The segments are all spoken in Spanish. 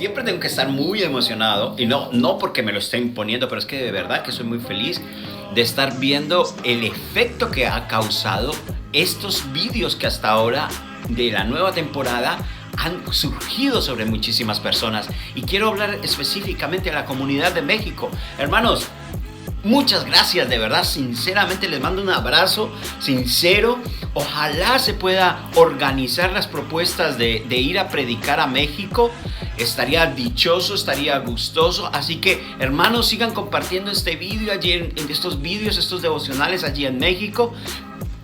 siempre tengo que estar muy emocionado y no porque me lo esté imponiendo, pero es que de verdad que soy muy feliz de estar viendo el efecto que ha causado estos vídeos que hasta ahora de la nueva temporada han surgido sobre muchísimas personas. Y quiero hablar específicamente a la comunidad de México. Hermanos, muchas gracias, de verdad, sinceramente les mando un abrazo sincero. Ojalá se pueda organizar las propuestas de ir a predicar a México. Estaría dichoso, estaría gustoso. Así que, hermanos, sigan compartiendo este vídeo allí en estos vídeos, estos devocionales allí en México.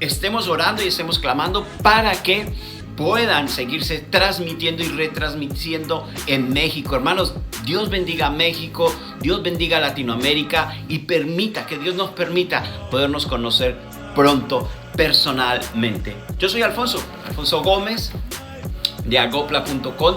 Estemos orando y estemos clamando para que puedan seguirse transmitiendo y retransmitiendo en México. Hermanos, Dios bendiga a México, Dios bendiga a Latinoamérica y que Dios nos permita podernos conocer pronto personalmente. Yo soy Alfonso Gómez de agopla.com.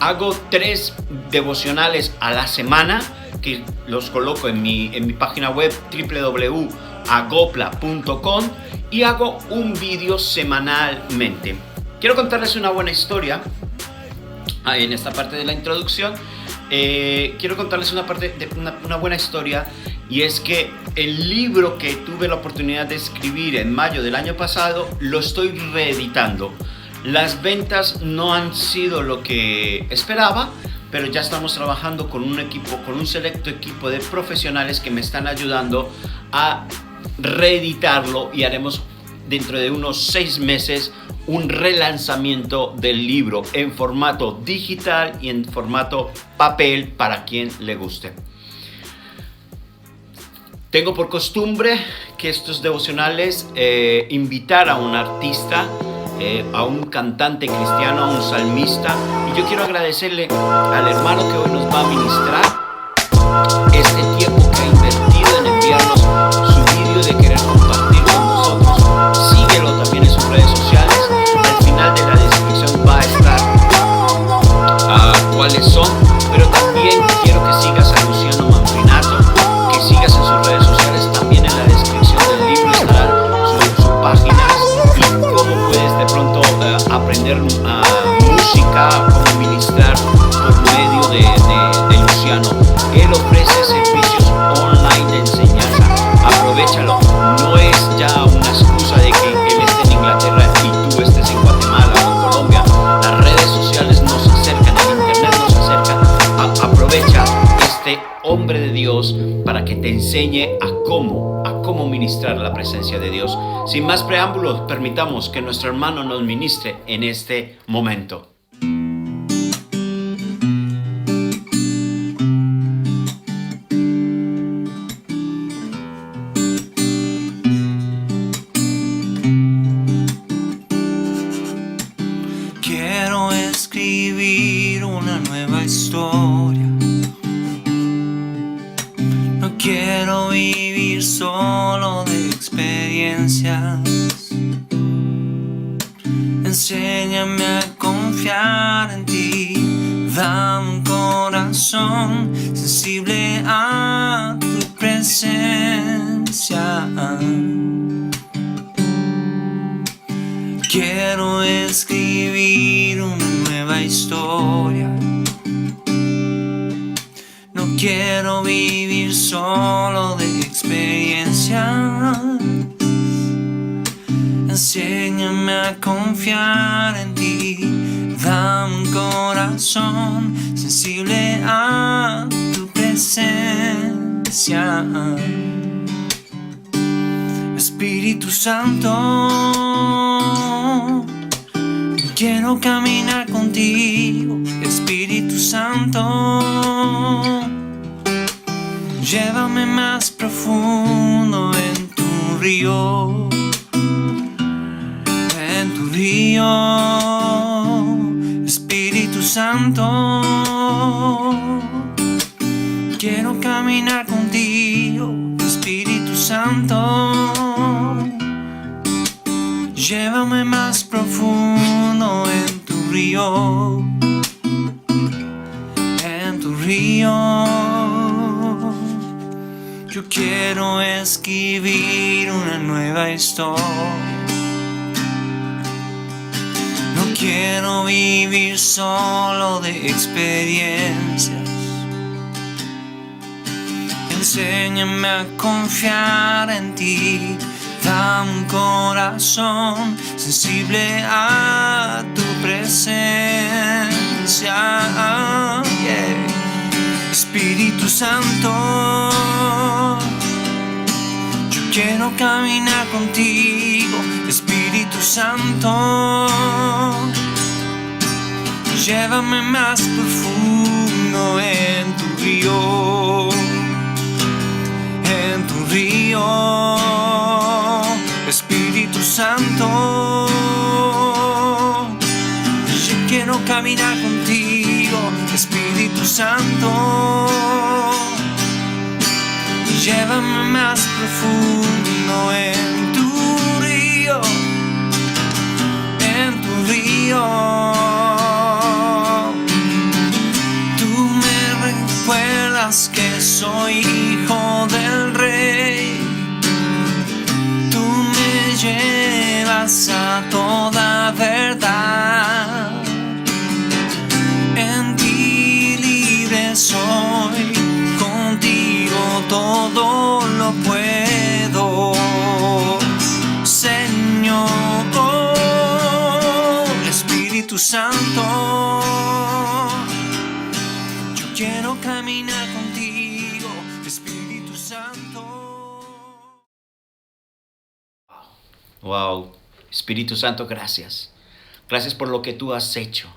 Hago 3 devocionales a la semana que los coloco en mi página web www.agopla.com y hago un vídeo semanalmente. Quiero contarles una buena historia en esta parte de la introducción. Quiero contarles una buena historia, y es que el libro que tuve la oportunidad de escribir en mayo del año pasado lo estoy reeditando. Las ventas no han sido lo que esperaba, pero ya estamos trabajando con un selecto equipo de profesionales que me están ayudando a reeditarlo, y haremos dentro de unos 6 meses un relanzamiento del libro en formato digital y en formato papel para quien le guste. Tengo por costumbre que estos devocionales invitar a un artista, a un cantante cristiano, a un salmista, y yo quiero agradecerle al hermano que hoy nos va a ministrar este tiempo que ha invertido en enviarnos su vídeo, de querer compartir con nosotros. Síguelo también en sus redes sociales. Al final de la descripción va a estar cuáles son, pero también quiero que sigas a Luciano Manfrinato, que sigas en sus redes sociales. También en la descripción del libro estarán sus páginas y cómo puedes de pronto aprender música, cómo ministrar por medio de Luciano. Él ofrece servicios online de enseñanza. Aprovéchalo. No es ya una excusa de que él esté en Inglaterra y tú estés en Guatemala o en Colombia. Las redes sociales nos acercan, el internet nos acerca. Aprovecha este hombre de Dios para que te enseñe a cómo ministrar la presencia de Dios. Sin más preámbulos, permitamos que nuestro hermano nos ministre en este momento. Quiero escribir una nueva historia. No quiero vivir solo de experiencias. Enséñame a confiar en ti. Dame un corazón sensible a tu presencia. Quiero escribir una nueva historia. No quiero vivir solo de experiencia. Enséñame a confiar en ti. Dame un corazón sensible a tu presencia. Espíritu Santo, quiero caminar contigo. Espíritu Santo, llévame más profundo en tu río. En tu río, Espíritu Santo, quiero caminar contigo. Espíritu Santo, llévame más profundo en tu río. En tu río, yo quiero escribir una nueva historia. No quiero vivir solo de experiencias. Enséñame a confiar en ti. Dame un corazón sensible a tu presencia. Yeah. Espíritu Santo, yo quiero caminar contigo. Espíritu Santo, llévame más profundo en tu río. En tu río, Espíritu Santo, yo quiero caminar contigo. Espíritu Santo, llévame más profundo en tu río. En tu río, tú me recuerdas que soy hijo del Rey. Tú me llevas a toda verdad. En ti libre soy, contigo todo lo puedo. Señor, Espíritu Santo, yo quiero caminar contigo. Espíritu Santo. Wow, Espíritu Santo, gracias. Gracias por lo que tú has hecho.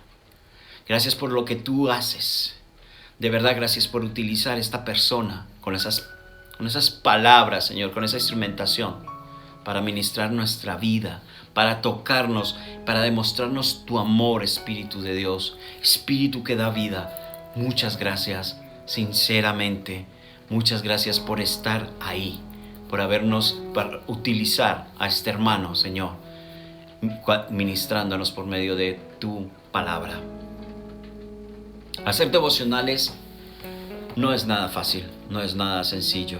Gracias por lo que tú haces. De verdad, gracias por utilizar esta persona con esas palabras, Señor, con esa instrumentación para ministrar nuestra vida, para tocarnos, para demostrarnos tu amor, Espíritu de Dios, Espíritu que da vida. Muchas gracias, sinceramente, muchas gracias por estar ahí, para utilizar a este hermano, Señor, ministrándonos por medio de tu palabra. Hacer devocionales no es nada fácil, no es nada sencillo,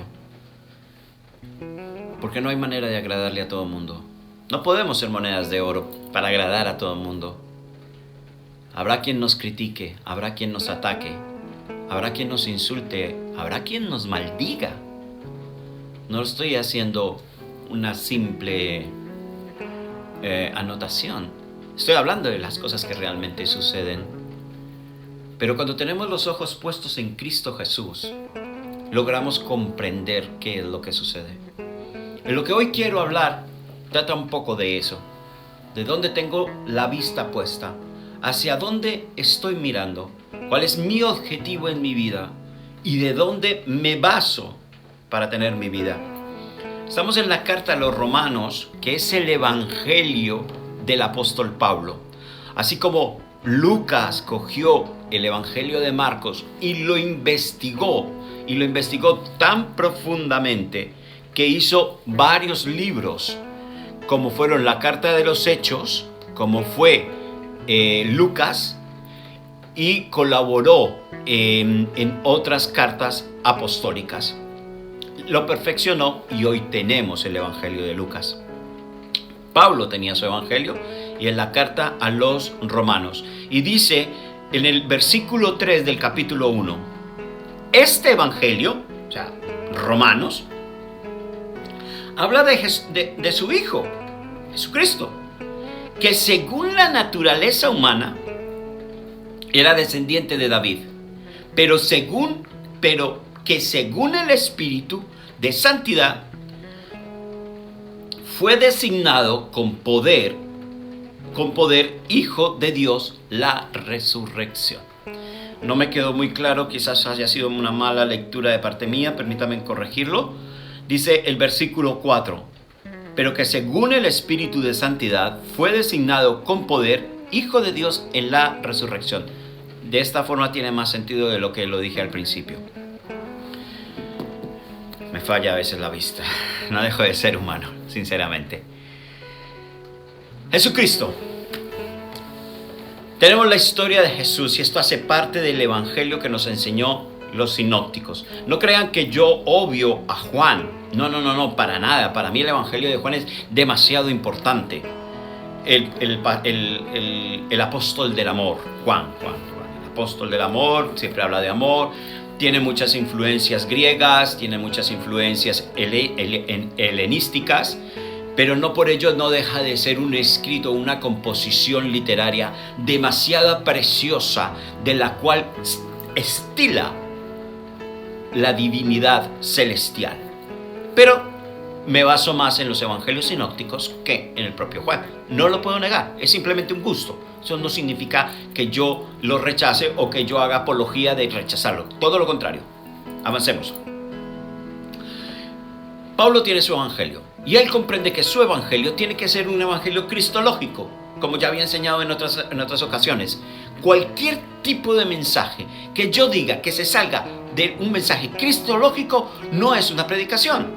porque no hay manera de agradarle a todo el mundo. No podemos ser monedas de oro para agradar a todo el mundo. Habrá quien nos critique, habrá quien nos ataque, habrá quien nos insulte, habrá quien nos maldiga. No estoy haciendo una simple anotación. Estoy hablando de las cosas que realmente suceden. Pero cuando tenemos los ojos puestos en Cristo Jesús, logramos comprender qué es lo que sucede. En lo que hoy quiero hablar, trata un poco de eso. De dónde tengo la vista puesta, hacia dónde estoy mirando, cuál es mi objetivo en mi vida y de dónde me baso para tener mi vida. Estamos en la carta a los Romanos, que es el evangelio del apóstol Pablo. Así como Lucas cogió el evangelio de Marcos y lo investigó tan profundamente que hizo varios libros, como fueron la carta de los Hechos, como fue Lucas, y colaboró en otras cartas apostólicas. Lo perfeccionó y hoy tenemos el evangelio de Lucas. Pablo tenía su evangelio y en la carta a los Romanos. Y dice en el versículo 3 del capítulo 1, este evangelio, o sea, Romanos, habla de su Hijo, Jesucristo, que según la naturaleza humana era descendiente de David, pero que según el Espíritu de santidad fue designado con poder Hijo de Dios, la resurrección. No me quedó muy claro, quizás haya sido una mala lectura de parte mía, permítame corregirlo. Dice el versículo 4, pero que según el Espíritu de santidad fue designado con poder Hijo de Dios en la resurrección. De esta forma tiene más sentido de lo que lo dije al principio. Me falla a veces la vista. No dejo de ser humano, sinceramente. Jesucristo. Tenemos la historia de Jesús y esto hace parte del evangelio que nos enseñó los sinópticos. No crean que yo obvio a Juan. No, para nada. Para mí el evangelio de Juan es demasiado importante. el apóstol del amor, Juan, el apóstol del amor, siempre habla de amor, tiene muchas influencias griegas, tiene muchas influencias helenísticas, pero no por ello no deja de ser un escrito, una composición literaria demasiado preciosa, de la cual estila la divinidad celestial. Pero me baso más en los evangelios sinópticos que en el propio Juan. No lo puedo negar, es simplemente un gusto. Eso no significa que yo lo rechace o que yo haga apología de rechazarlo. Todo lo contrario. Avancemos. Pablo tiene su evangelio y él comprende que su evangelio tiene que ser un evangelio cristológico, como ya había enseñado en otras ocasiones. Cualquier tipo de mensaje que yo diga que se salga de un mensaje cristológico no es una predicación.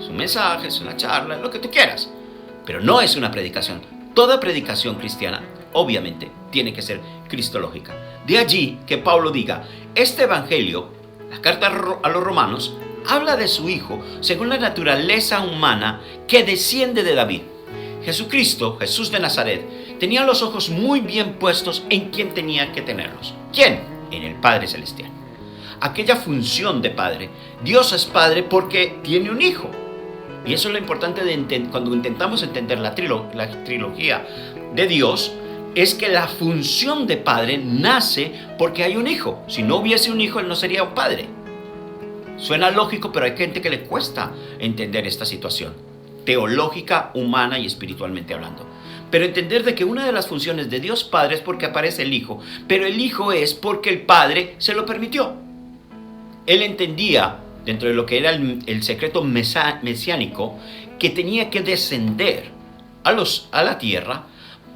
Es un mensaje, es una charla, lo que tú quieras, pero no es una predicación. Toda predicación cristiana, obviamente, tiene que ser cristológica. De allí que Pablo diga, este evangelio, la carta a los romanos, habla de su Hijo según la naturaleza humana que desciende de David. Jesucristo, Jesús de Nazaret, tenía los ojos muy bien puestos en quien tenía que tenerlos. ¿Quién? En el Padre Celestial. Aquella función de Padre. Dios es Padre porque tiene un Hijo. Y eso es lo importante cuando intentamos entender la trilogía de Dios, es que la función de Padre nace porque hay un Hijo. Si no hubiese un Hijo, Él no sería un Padre. Suena lógico, pero hay gente que le cuesta entender esta situación, teológica, humana y espiritualmente hablando. Pero entender de que una de las funciones de Dios Padre es porque aparece el Hijo, pero el Hijo es porque el Padre se lo permitió. Él entendía, dentro de lo que era el secreto mesiánico, que tenía que descender a la tierra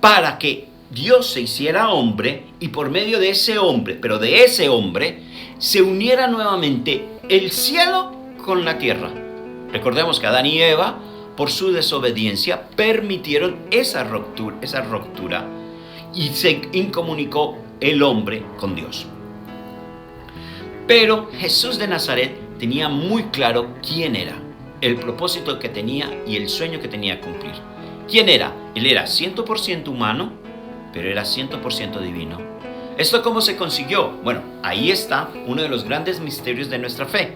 para que Dios se hiciera hombre y por medio de ese hombre, pero de ese hombre, se uniera nuevamente el cielo con la tierra. Recordemos que Adán y Eva, por su desobediencia, permitieron esa ruptura y se incomunicó el hombre con Dios. Pero Jesús de Nazaret tenía muy claro quién era, el propósito que tenía y el sueño que tenía que cumplir. ¿Quién era? Él era 100% humano, pero era 100% divino. ¿Esto cómo se consiguió? Bueno, ahí está uno de los grandes misterios de nuestra fe.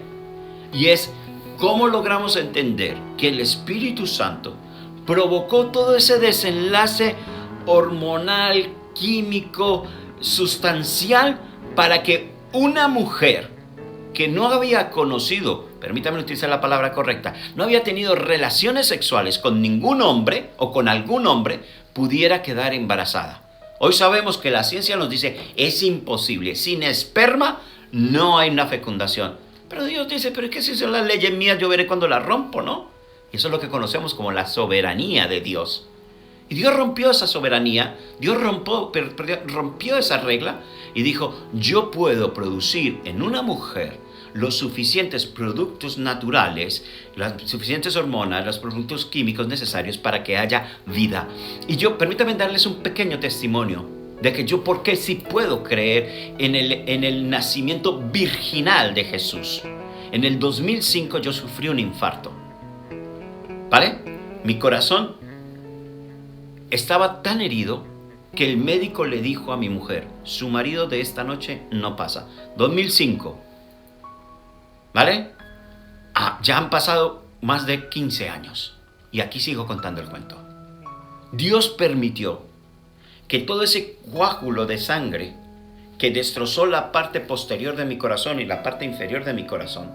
Y es cómo logramos entender que el Espíritu Santo provocó todo ese desenlace hormonal, químico, sustancial, para que una mujer que no había conocido, permítame utilizar la palabra correcta, no había tenido relaciones sexuales con ningún hombre o con algún hombre, pudiera quedar embarazada. Hoy sabemos que la ciencia nos dice, es imposible, sin esperma no hay una fecundación. Pero Dios dice, pero es que si son las leyes mías, yo veré cuando las rompo, ¿no? Y eso es lo que conocemos como la soberanía de Dios. Y Dios rompió esa soberanía, Dios rompió esa regla y dijo, yo puedo producir en una mujer los suficientes productos naturales, las suficientes hormonas, los productos químicos necesarios para que haya vida. Y permítanme darles un pequeño testimonio de que yo por qué sí puedo creer en el nacimiento virginal de Jesús. En el 2005 yo sufrí un infarto, ¿vale? Mi corazón estaba tan herido que el médico le dijo a mi mujer, su marido de esta noche no pasa. 2005, ¿vale? Ya han pasado más de 15 años y aquí sigo contando el cuento. Dios permitió que todo ese coágulo de sangre que destrozó la parte posterior de mi corazón y la parte inferior de mi corazón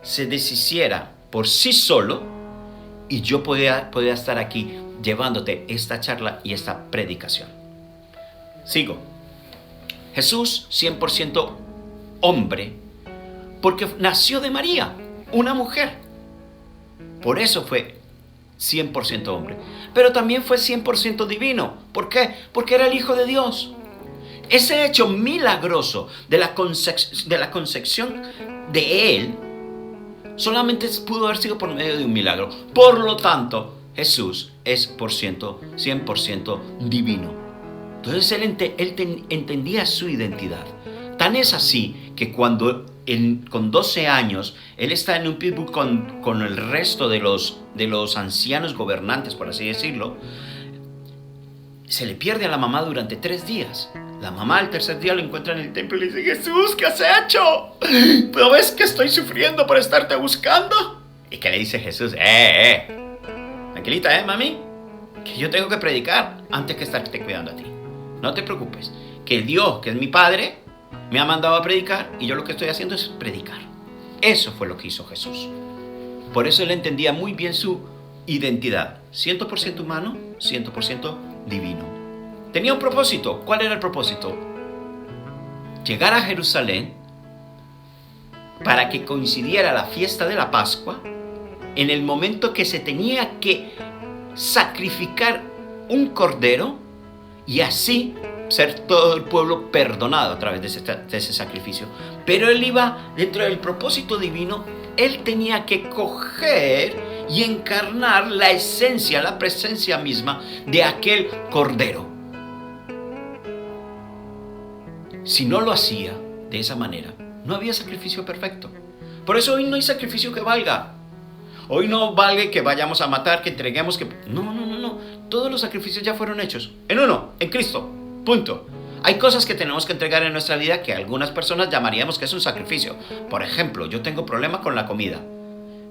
se deshiciera por sí solo y yo podía estar aquí llevándote esta charla y esta predicación. Sigo. Jesús 100% hombre porque nació de María, una mujer. Por eso fue 100% hombre. Pero también fue 100% divino. ¿Por qué? Porque era el Hijo de Dios. Ese hecho milagroso de la concepción de Él solamente pudo haber sido por medio de un milagro. Por lo tanto, Jesús es 100% divino. Entonces Él entendía su identidad. Tan es así que cuando con 12 años, Él está en un pitbull con el resto de los ancianos gobernantes, por así decirlo, se le pierde a la mamá durante 3 días. La mamá al tercer día lo encuentra en el templo y le dice: Jesús, ¿qué has hecho? ¿No ves que estoy sufriendo por estarte buscando? ¿Y qué le dice Jesús? Tranquilita, mami, que yo tengo que predicar antes que estarte cuidando a ti. No te preocupes, que Dios, que es mi Padre, me ha mandado a predicar y yo lo que estoy haciendo es predicar. Eso fue lo que hizo Jesús. Por eso él entendía muy bien su identidad. 100% humano, 100% divino. Tenía un propósito. ¿Cuál era el propósito? Llegar a Jerusalén para que coincidiera la fiesta de la Pascua en el momento que se tenía que sacrificar un cordero y así ser todo el pueblo perdonado a través de ese sacrificio. Pero él iba dentro del propósito divino. Él tenía que coger y encarnar la esencia, la presencia misma de aquel cordero. Si no lo hacía de esa manera, no había sacrificio perfecto. Por eso hoy no hay sacrificio que valga. Hoy no vale que vayamos a matar, que entreguemos, que... No. Todos los sacrificios ya fueron hechos. En Cristo. Punto. Hay cosas que tenemos que entregar en nuestra vida que algunas personas llamaríamos que es un sacrificio. Por ejemplo, yo tengo problemas con la comida.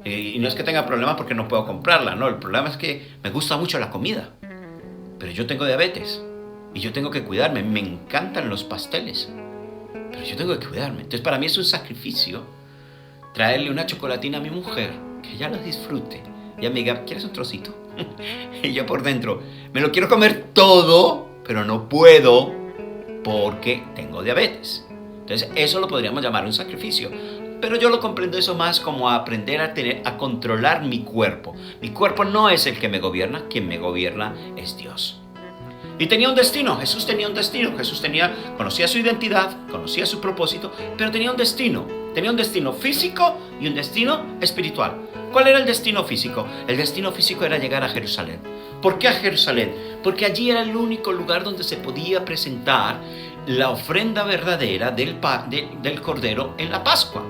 Y no es que tenga problemas porque no puedo comprarla, no. El problema es que me gusta mucho la comida. Pero yo tengo diabetes. Y yo tengo que cuidarme. Me encantan los pasteles. Pero yo tengo que cuidarme. Entonces para mí es un sacrificio traerle una chocolatina a mi mujer, que ella lo disfrute. Y ella me diga: ¿quieres un trocito? Y yo por dentro, me lo quiero comer todo, pero no puedo porque tengo diabetes. Entonces eso lo podríamos llamar un sacrificio. Pero yo lo comprendo eso más como a aprender a controlar mi cuerpo. Mi cuerpo no es el que me gobierna, quien me gobierna es Dios. Y tenía un destino. Jesús tenía un destino. Conocía su identidad, conocía su propósito, pero tenía un destino. Tenía un destino físico y un destino espiritual. ¿Cuál era el destino físico? El destino físico era llegar a Jerusalén. ¿Por qué a Jerusalén? Porque allí era el único lugar donde se podía presentar la ofrenda verdadera del Cordero en la Pascua.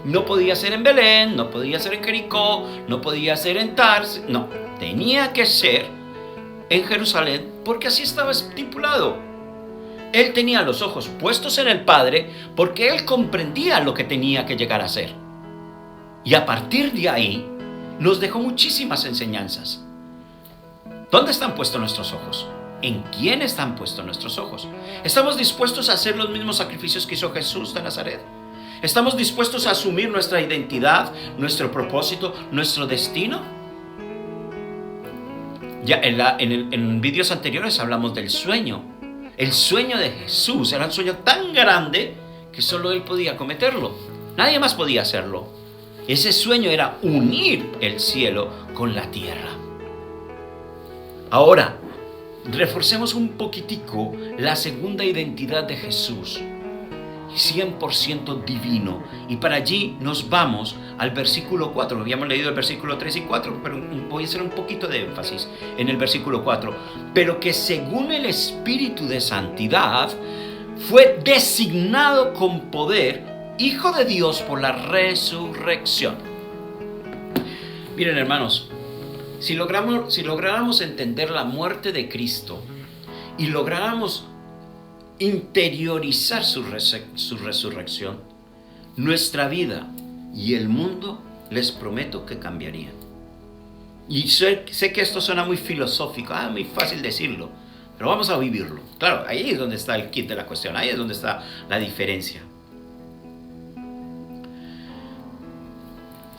No podía ser en Belén, no podía ser en Jericó, no podía ser en Tars. No, tenía que ser en Jerusalén porque así estaba estipulado. Él tenía los ojos puestos en el Padre porque él comprendía lo que tenía que llegar a ser. Y a partir de ahí nos dejó muchísimas enseñanzas. ¿Dónde están puestos nuestros ojos? ¿En quién están puestos nuestros ojos? ¿Estamos dispuestos a hacer los mismos sacrificios que hizo Jesús de Nazaret? ¿Estamos dispuestos a asumir nuestra identidad, nuestro propósito, nuestro destino? Ya en vídeos anteriores hablamos del sueño. El sueño de Jesús era un sueño tan grande que solo él podía cometerlo. Nadie más podía hacerlo. Ese sueño era unir el cielo con la tierra. Ahora, reforcemos un poquitico la segunda identidad de Jesús, 100% divino. Y para allí nos vamos al versículo 4. Habíamos leído el versículo 3 y 4, pero voy a hacer un poquito de énfasis en el versículo 4. Pero que según el Espíritu de Santidad fue designado con poder Hijo de Dios por la resurrección. Miren, hermanos, si lográramos entender la muerte de Cristo y lográramos interiorizar su resurrección, nuestra vida y el mundo, les prometo que cambiarían. Y sé que esto suena muy filosófico, muy fácil decirlo, pero vamos a vivirlo. Claro, ahí es donde está el kit de la cuestión, ahí es donde está la diferencia.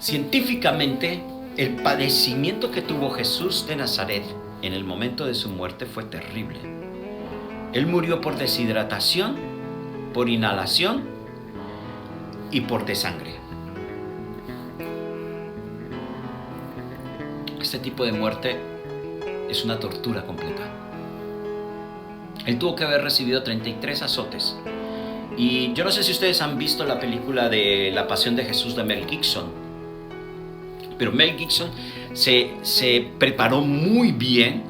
Científicamente, el padecimiento que tuvo Jesús de Nazaret en el momento de su muerte fue terrible. Él murió por deshidratación, por inhalación y por desangre. Este tipo de muerte es una tortura completa. Él tuvo que haber recibido 33 azotes. Y yo no sé si ustedes han visto la película de La Pasión de Jesús de Mel Gibson. Pero Mel Gibson se preparó muy bien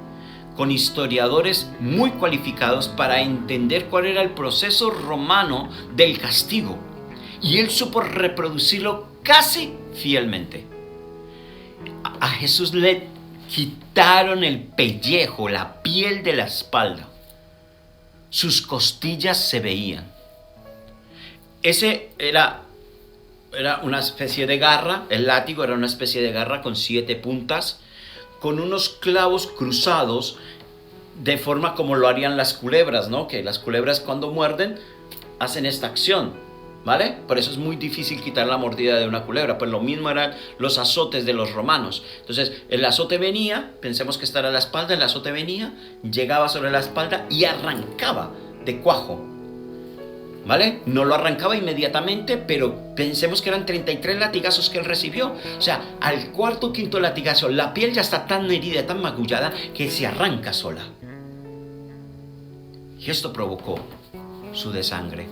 con historiadores muy cualificados para entender cuál era el proceso romano del castigo. Y él supo reproducirlo casi fielmente. A Jesús le quitaron el pellejo, la piel de la espalda. Sus costillas se veían. Ese era una especie de garra, el látigo era una especie de garra con 7 puntas, con unos clavos cruzados, de forma como lo harían las culebras, ¿no? Que las culebras cuando muerden hacen esta acción, ¿vale? Por eso es muy difícil quitar la mordida de una culebra. Pues lo mismo eran los azotes de los romanos. Entonces el azote venía, pensemos que esta era la espalda, el azote venía, llegaba sobre la espalda y arrancaba de cuajo, ¿vale? No lo arrancaba inmediatamente, pero pensemos que eran 33 latigazos que él recibió. O sea, al cuarto o quinto latigazo, la piel ya está tan herida, tan magullada, que se arranca sola. Y esto provocó su desangre.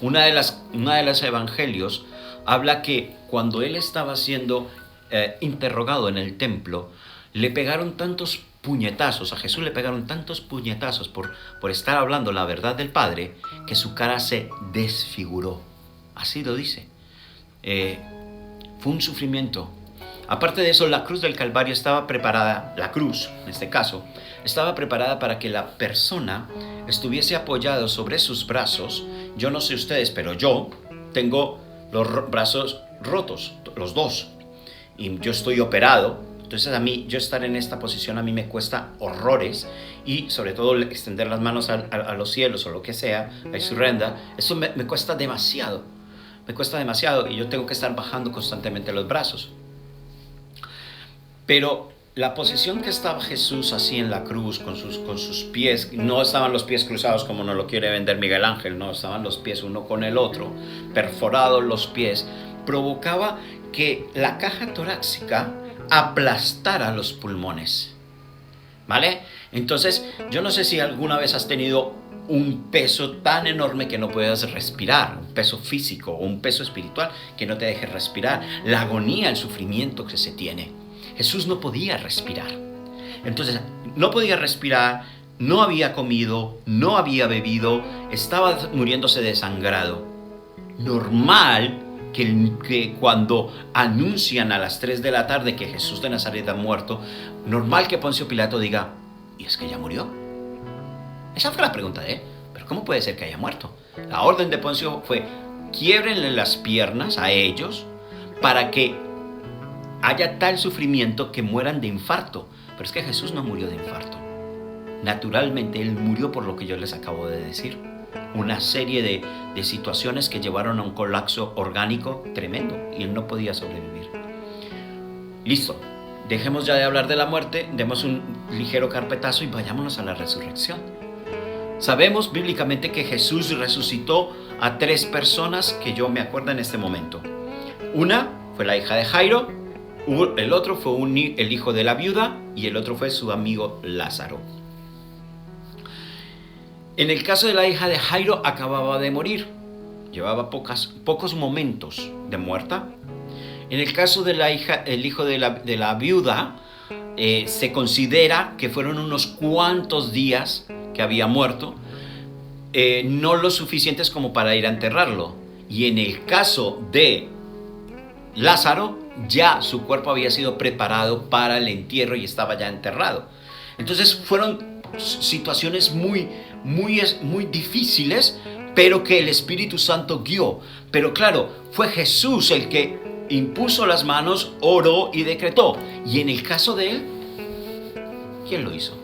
Una de los evangelios habla que cuando él estaba siendo interrogado en el templo, le pegaron tantos puñetazos, a Jesús le pegaron tantos puñetazos por estar hablando la verdad del Padre, que su cara se desfiguró. Así lo dice. Fue un sufrimiento. Aparte de eso, la cruz del Calvario estaba preparada, la cruz en este caso, estaba preparada para que la persona estuviese apoyada sobre sus brazos. Yo no sé ustedes, pero yo tengo los brazos rotos, los dos, y yo estoy operado. Entonces a mí, yo estar en esta posición a mí me cuesta horrores, y sobre todo extender las manos a los cielos o lo que sea, a surrender, eso me cuesta demasiado, y yo tengo que estar bajando constantemente los brazos. Pero la posición que estaba Jesús así en la cruz con sus pies, no estaban los pies cruzados como nos lo quiere vender Miguel Ángel, no, estaban los pies uno con el otro, perforados los pies, provocaba que la caja torácica aplastara los pulmones, ¿vale? Entonces, yo no sé si alguna vez has tenido un peso tan enorme que no puedas respirar, un peso físico o un peso espiritual que no te deje respirar, la agonía, el sufrimiento que se tiene. Jesús no podía respirar. Entonces, no podía respirar, no había comido, no había bebido, estaba muriéndose desangrado. Normal que cuando anuncian a las 3 de la tarde que Jesús de Nazaret ha muerto, normal que Poncio Pilato diga, ¿y es que ya murió? Esa fue la pregunta de él. ¿Pero cómo puede ser que haya muerto? La orden de Poncio fue, quiébrenle las piernas a ellos para que haya tal sufrimiento que mueran de infarto. Pero es que Jesús no murió de infarto. Naturalmente, Él murió por lo que yo les acabo de decir. Una serie de situaciones que llevaron a un colapso orgánico tremendo y Él no podía sobrevivir. Listo. Dejemos ya de hablar de la muerte, demos un ligero carpetazo y vayámonos a la resurrección. Sabemos bíblicamente que Jesús resucitó a 3 personas que yo me acuerdo en este momento. Una fue la hija de Jairo, el otro fue el hijo de la viuda y el otro fue su amigo Lázaro. En el caso de la hija de Jairo, acababa de morir, llevaba pocos momentos de muerta. En el caso de el hijo de la viuda, se considera que fueron unos cuantos días que había muerto, no lo suficientes como para ir a enterrarlo. Y en el caso de Lázaro, ya su cuerpo había sido preparado para el entierro y estaba ya enterrado. Entonces fueron situaciones muy difíciles, pero que el Espíritu Santo guió. Pero claro, fue Jesús el que impuso las manos, oró y decretó. Y en el caso de él, ¿quién lo hizo?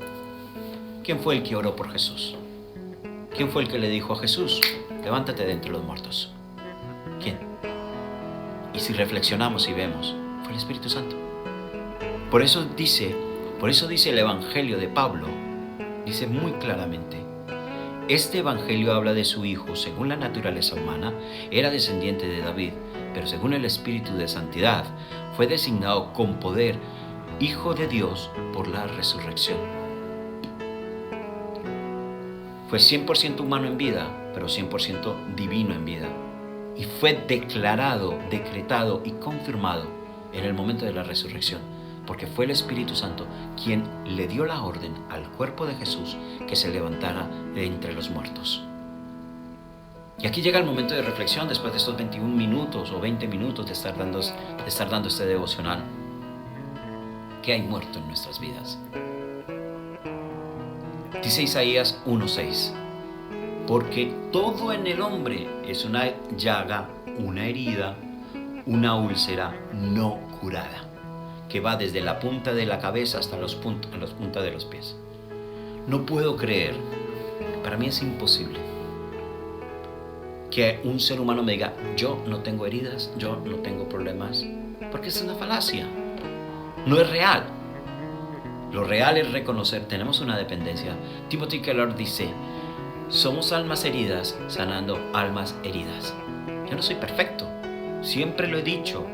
¿Quién fue el que oró por Jesús? ¿Quién fue el que le dijo a Jesús, levántate de entre los muertos? ¿Quién? Y si reflexionamos y vemos, fue el Espíritu Santo. Por eso dice el Evangelio de Pablo, dice muy claramente, este Evangelio habla de su Hijo, según la naturaleza humana, era descendiente de David, pero según el Espíritu de Santidad, fue designado con poder Hijo de Dios por la resurrección. Fue 100% humano en vida, pero 100% divino en vida. Y fue declarado, decretado y confirmado en el momento de la resurrección, porque fue el Espíritu Santo quien le dio la orden al cuerpo de Jesús que se levantara de entre los muertos. Y aquí llega el momento de reflexión después de estos 21 minutos o 20 minutos de estar dando este devocional. qué hay muerto en nuestras vidas. Dice Isaías 1:6, porque todo en el hombre es una llaga, una herida, una úlcera no curada, que va desde la punta de la cabeza hasta las puntas de los pies. No puedo creer, para mí es imposible, que un ser humano me diga, yo no tengo heridas, yo no tengo problemas, porque es una falacia, no es real. Lo real es reconocer, tenemos una dependencia. Timothy Keller dice, somos almas heridas sanando almas heridas. Yo no soy perfecto, siempre lo he dicho.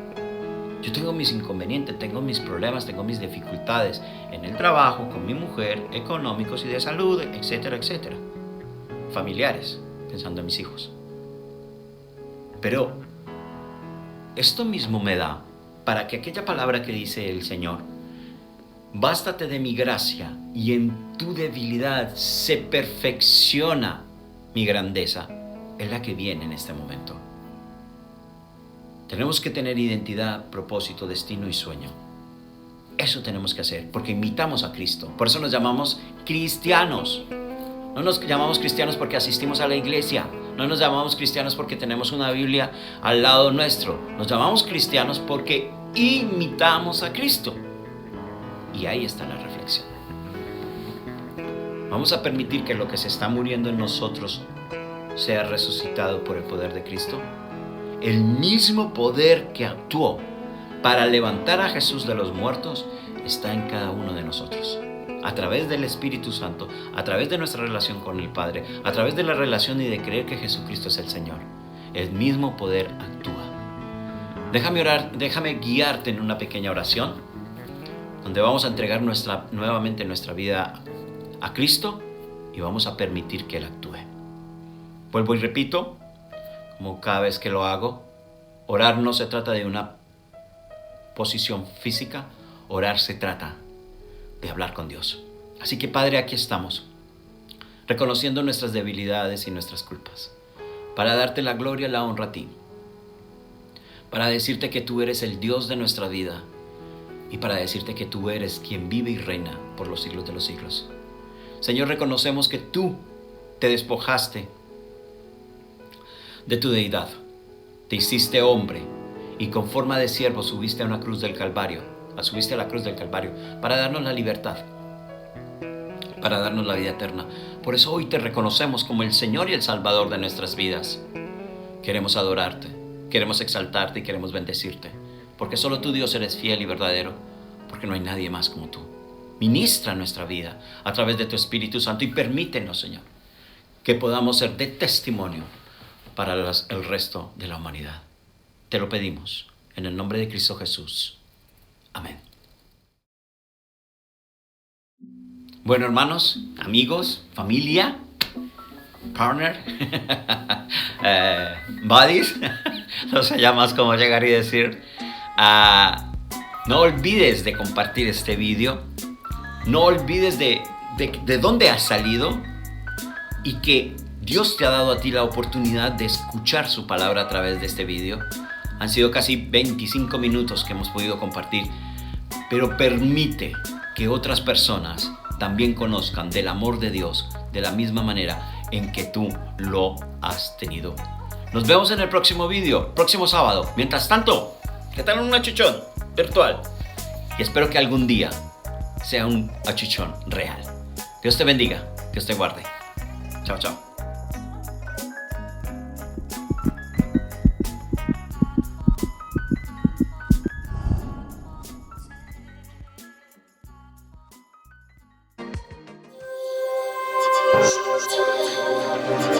Yo tengo mis inconvenientes, tengo mis problemas, tengo mis dificultades en el trabajo, con mi mujer, económicos y de salud, etcétera, etcétera. Familiares, pensando en mis hijos. Pero esto mismo me da para que aquella palabra que dice el Señor, bástate de mi gracia y en tu debilidad se perfecciona mi grandeza, es la que viene en este momento. Tenemos que tener identidad, propósito, destino y sueño. Eso tenemos que hacer porque imitamos a Cristo. Por eso nos llamamos cristianos. No nos llamamos cristianos porque asistimos a la iglesia. No nos llamamos cristianos porque tenemos una Biblia al lado nuestro. Nos llamamos cristianos porque imitamos a Cristo. Y ahí está la reflexión. Vamos a permitir que lo que se está muriendo en nosotros sea resucitado por el poder de Cristo. El mismo poder que actuó para levantar a Jesús de los muertos está en cada uno de nosotros. A través del Espíritu Santo, a través de nuestra relación con el Padre, a través de la relación y de creer que Jesucristo es el Señor. El mismo poder actúa. Déjame orar, déjame guiarte en una pequeña oración donde vamos a entregar nuevamente nuestra vida a Cristo y vamos a permitir que Él actúe. Vuelvo y repito, como cada vez que lo hago, orar no se trata de una posición física, orar se trata de hablar con Dios. Así que Padre, aquí estamos, reconociendo nuestras debilidades y nuestras culpas, para darte la gloria y la honra a ti, para decirte que tú eres el Dios de nuestra vida y para decirte que tú eres quien vive y reina por los siglos de los siglos. Señor, reconocemos que tú te despojaste de tu deidad, te hiciste hombre y con forma de siervo subiste a la cruz del Calvario para darnos la libertad, para darnos la vida eterna. Por eso hoy te reconocemos como el Señor y el Salvador de nuestras vidas. Queremos adorarte, queremos exaltarte y queremos bendecirte, porque solo tú, Dios, eres fiel y verdadero, porque no hay nadie más como tú. Ministra nuestra vida a través de tu Espíritu Santo y permítenos, Señor, que podamos ser de testimonio para el resto de la humanidad. Te lo pedimos en el nombre de Cristo Jesús. Amén. Bueno, hermanos, amigos, familia, partner, buddies, no sé ya más cómo llegar y decir, no olvides de compartir este video, no olvides de dónde has salido y que Dios te ha dado a ti la oportunidad de escuchar su palabra a través de este video. Han sido casi 25 minutos que hemos podido compartir, pero permite que otras personas también conozcan del amor de Dios de la misma manera en que tú lo has tenido. Nos vemos en el próximo video, próximo sábado. Mientras tanto, ¿qué tal un achuchón virtual? Y espero que algún día sea un achuchón real. Dios te bendiga, Dios te guarde. Chao, chao. Thank you.